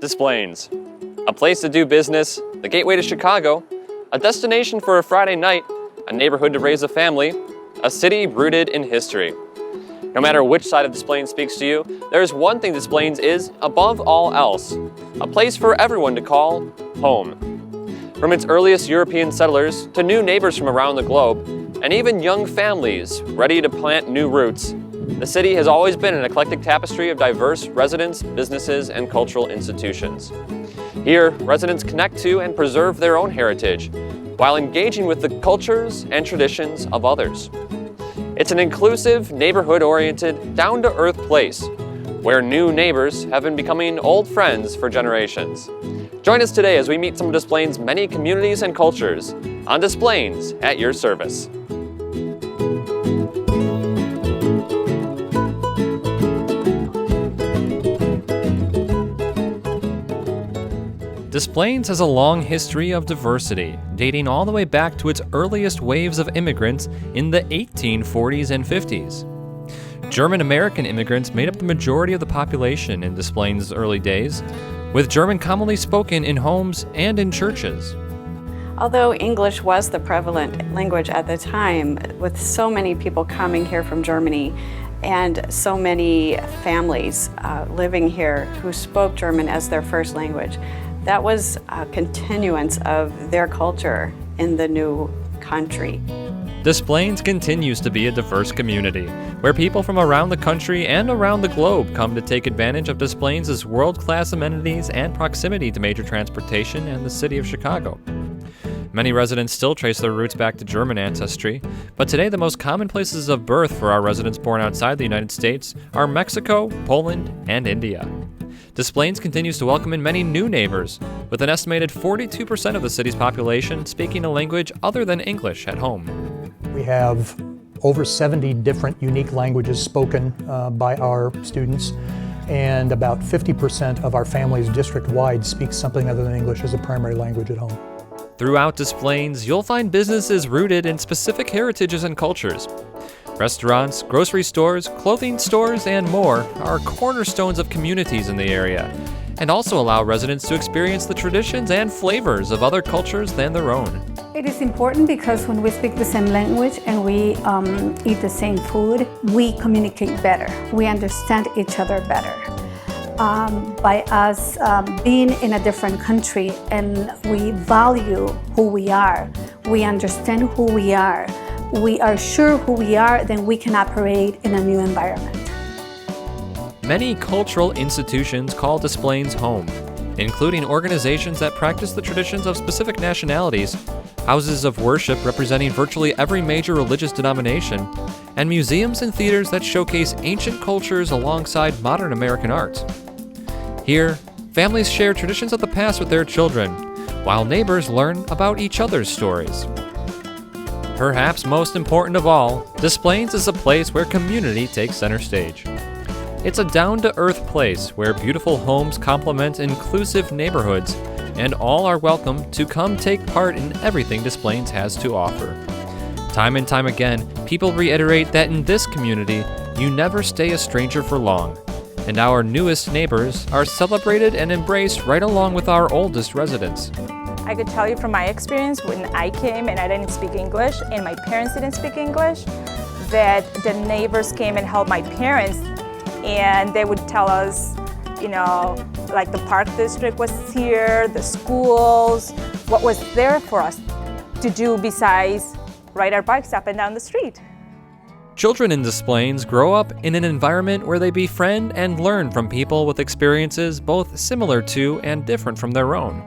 Des Plaines, a place to do business, the gateway to Chicago, a destination for a Friday night, a neighborhood to raise a family, a city rooted in history. No matter which side of Des Plaines speaks to you, there is one thing Des Plaines is, above all else, a place for everyone to call home. From its earliest European settlers to new neighbors from around the globe, and even young families ready to plant new roots, the city has always been an eclectic tapestry of diverse residents, businesses, and cultural institutions. Here, residents connect to and preserve their own heritage, while engaging with the cultures and traditions of others. It's an inclusive, neighborhood-oriented, down-to-earth place where new neighbors have been becoming old friends for generations. Join us today as we meet some of Des Plaines' many communities and cultures on Des Plaines at your service. Des Plaines has a long history of diversity, dating all the way back to its earliest waves of immigrants in the 1840s and 50s. German-American immigrants made up the majority of the population in Des Plaines' early days, with German commonly spoken in homes and in churches. Although English was the prevalent language at the time, with so many people coming here from Germany and so many families living here who spoke German as their first language, that was a continuance of their culture in the new country. Des Plaines continues to be a diverse community, where people from around the country and around the globe come to take advantage of Des Plaines' world-class amenities and proximity to major transportation and the city of Chicago. Many residents still trace their roots back to German ancestry, but today the most common places of birth for our residents born outside the United States are Mexico, Poland, and India. Des Plaines continues to welcome in many new neighbors, with an estimated 42% of the city's population speaking a language other than English at home. We have over 70 different unique languages spoken by our students, and about 50% of our families district-wide speak something other than English as a primary language at home. Throughout Des Plaines, you'll find businesses rooted in specific heritages and cultures. Restaurants, grocery stores, clothing stores, and more are cornerstones of communities in the area, and also allow residents to experience the traditions and flavors of other cultures than their own. It is important because when we speak the same language and we eat the same food, we communicate better. We understand each other better. By us being in a different country and we value who we are, we understand who we are sure who we are, then we can operate in a new environment. Many cultural institutions call Des Plaines home, including organizations that practice the traditions of specific nationalities, houses of worship representing virtually every major religious denomination, and museums and theaters that showcase ancient cultures alongside modern American art. Here, families share traditions of the past with their children, while neighbors learn about each other's stories. Perhaps most important of all, Des Plaines is a place where community takes center stage. It's a down-to-earth place where beautiful homes complement inclusive neighborhoods, and all are welcome to come take part in everything Des Plaines has to offer. Time and time again, people reiterate that in this community, you never stay a stranger for long, and our newest neighbors are celebrated and embraced right along with our oldest residents. I could tell you from my experience when I came and I didn't speak English and my parents didn't speak English, that the neighbors came and helped my parents, and they would tell us, you know, like the park district was here, the schools, what was there for us to do besides ride our bikes up and down the street. Children in Des Plaines grow up in an environment where they befriend and learn from people with experiences both similar to and different from their own.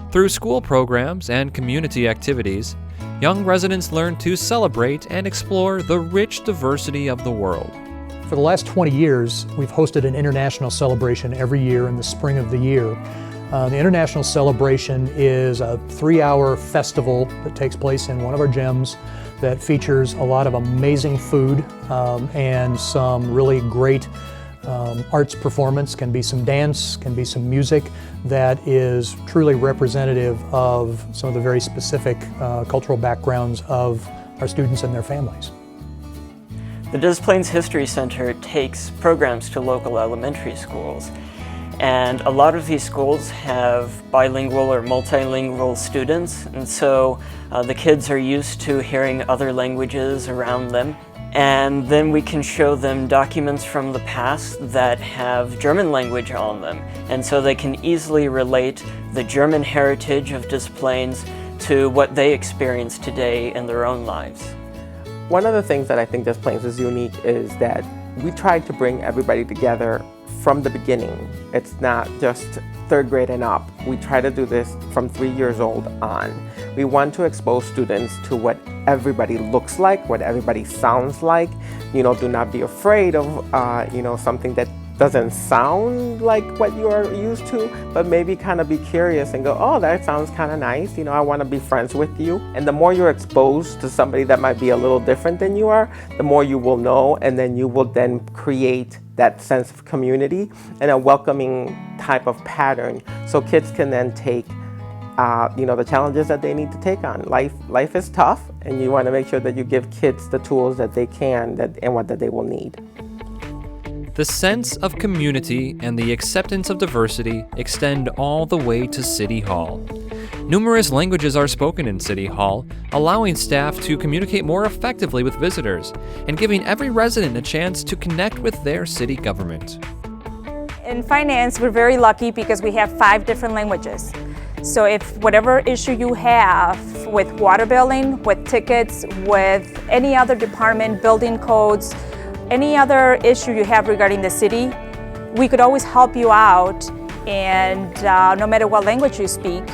Through school programs and community activities, young residents learn to celebrate and explore the rich diversity of the world. For the last 20 years, we've hosted an international celebration every year in the spring of the year. The international celebration is a 3-hour festival that takes place in one of our gyms that features a lot of amazing food and some really great arts performance. Can be some dance, can be some music that is truly representative of some of the very specific cultural backgrounds of our students and their families. The Des Plaines History Center takes programs to local elementary schools, And a lot of these schools have bilingual or multilingual students, and so the kids are used to hearing other languages around them. And then we can show them documents from the past that have German language on them, and so they can easily relate the German heritage of Des Plaines to what they experience today in their own lives. One of the things that I think Des Plaines is unique is that we tried to bring everybody together from the beginning. It's not just third grade and up. We try to do this from 3 years old on. We want to expose students to what everybody looks like, what everybody sounds like. Do not be afraid of, something that doesn't sound like what you are used to, but maybe kind of be curious and go, oh, that sounds kind of nice. I want to be friends with you. And the more you're exposed to somebody that might be a little different than you are, the more you will know, and then you will then create that sense of community and a welcoming type of pattern, so kids can then take the challenges that they need to take on. Life is tough, and you want to make sure that you give kids the tools that they can and what that they will need. The sense of community and the acceptance of diversity extend all the way to City Hall. Numerous languages are spoken in City Hall, allowing staff to communicate more effectively with visitors and giving every resident a chance to connect with their city government. In finance, we're very lucky because we have 5 different languages. So if whatever issue you have with water billing, with tickets, with any other department, building codes, any other issue you have regarding the city, we could always help you out. And no matter what language you speak,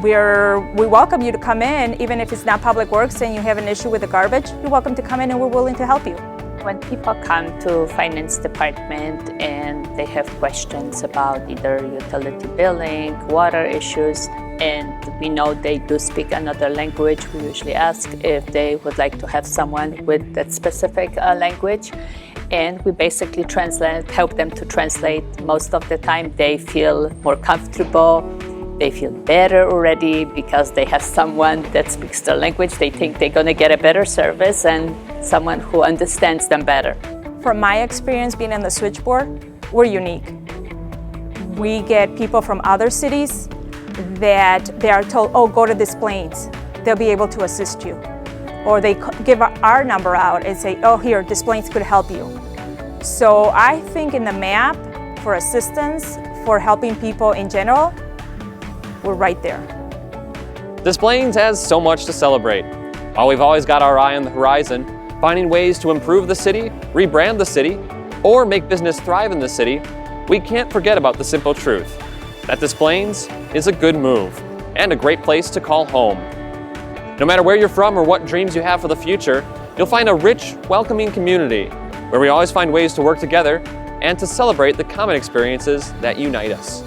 we welcome you to come in. Even if it's not public works and you have an issue with the garbage, you're welcome to come in and we're willing to help you. When people come to finance department and they have questions about either utility billing, water issues, and we know they do speak another language, we usually ask if they would like to have someone with that specific language. And we basically help them to translate. Most of the time they feel more comfortable, they feel better already because they have someone that speaks their language. They think they're going to get a better service and someone who understands them better. From my experience being on the switchboard, we're unique. We get people from other cities that they are told, oh, go to Des Plaines. They'll be able to assist you. Or they give our number out and say, oh, here, Des Plaines could help you. So I think in the map for assistance, for helping people in general, we're right there. Des Plaines has so much to celebrate. While we've always got our eye on the horizon, finding ways to improve the city, rebrand the city, or make business thrive in the city, we can't forget about the simple truth that Des Plaines is a good move and a great place to call home. No matter where you're from or what dreams you have for the future, you'll find a rich, welcoming community where we always find ways to work together and to celebrate the common experiences that unite us.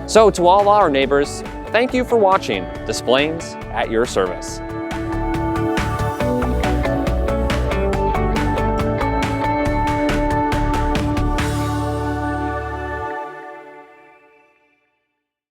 So to all our neighbors, thank you for watching Des Plaines at your service.